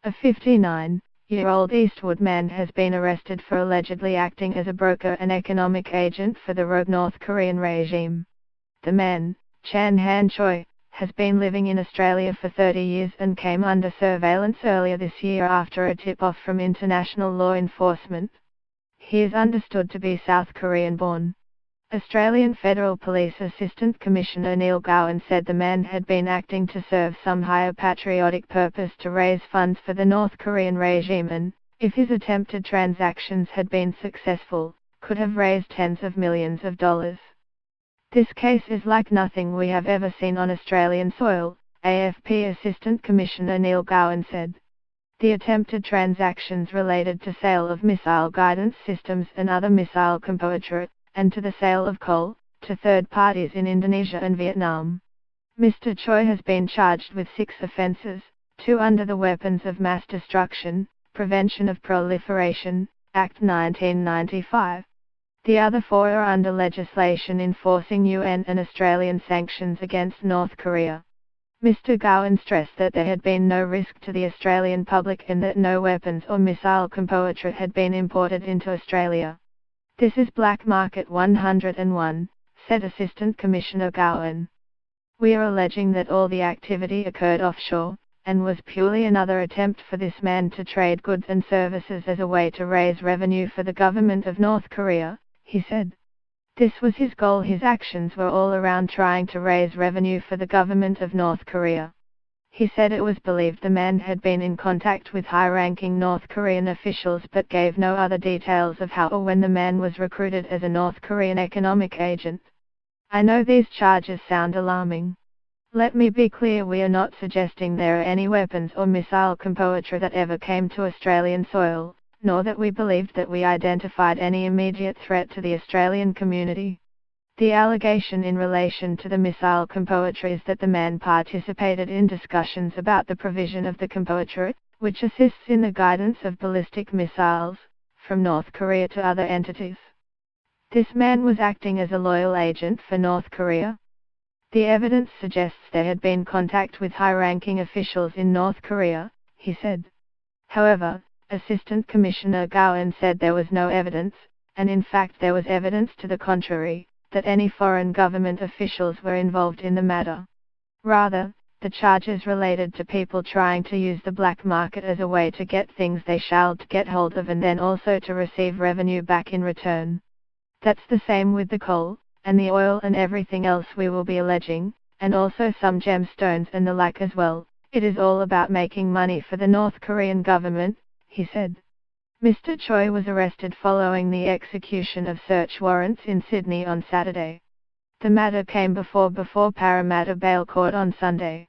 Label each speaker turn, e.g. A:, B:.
A: A 59-year-old Eastwood man has been arrested for allegedly acting as a broker and economic agent for the rogue North Korean regime. The man, Chan Han Choi, has been living in Australia for 30 years and came under surveillance earlier this year after a tip-off from international law enforcement. He is understood to be South Korean-born. Australian Federal Police Assistant Commissioner Neil Gowan said the man had been acting to serve some higher patriotic purpose to raise funds for the North Korean regime and, if his attempted transactions had been successful, could have raised tens of millions of dollars. This case is like nothing we have ever seen on Australian soil, AFP Assistant Commissioner Neil Gowan said. The attempted transactions related to sale of missile guidance systems and other missile componentry, and to the sale of coal, to third parties in Indonesia and Vietnam. Mr. Choi has been charged with 6 offences, 2 under the Weapons of Mass Destruction, Prevention of Proliferation, Act 1995. The other 4 are under legislation enforcing UN and Australian sanctions against North Korea. Mr. Gowan stressed that there had been no risk to the Australian public and that no weapons or missile componentry had been imported into Australia. This is Black Market 101, said Assistant Commissioner Gowan. We are alleging that all the activity occurred offshore, and was purely another attempt for this man to trade goods and services as a way to raise revenue for the government of North Korea, he said. This was his goal. His actions were all around trying to raise revenue for the government of North Korea. He said it was believed the man had been in contact with high-ranking North Korean officials but gave no other details of how or when the man was recruited as a North Korean economic agent. I know these charges sound alarming. Let me be clear, we are not suggesting there are any weapons or missile componentry that ever came to Australian soil, nor that we believed that we identified any immediate threat to the Australian community. The allegation in relation to the missile componentry is that the man participated in discussions about the provision of the componentry, which assists in the guidance of ballistic missiles, from North Korea to other entities. This man was acting as a loyal agent for North Korea. The evidence suggests there had been contact with high-ranking officials in North Korea, he said. However, Assistant Commissioner Gowan said there was no evidence, and in fact there was evidence to the contrary, that any foreign government officials were involved in the matter. Rather, the charges related to people trying to use the black market as a way to get things they shall get hold of and then also to receive revenue back in return. That's the same with the coal, and the oil and everything else we will be alleging, and also some gemstones and the like as well. It is all about making money for the North Korean government, he said. Mr. Choi was arrested following the execution of search warrants in Sydney on Saturday. The matter came before Parramatta Bail Court on Sunday.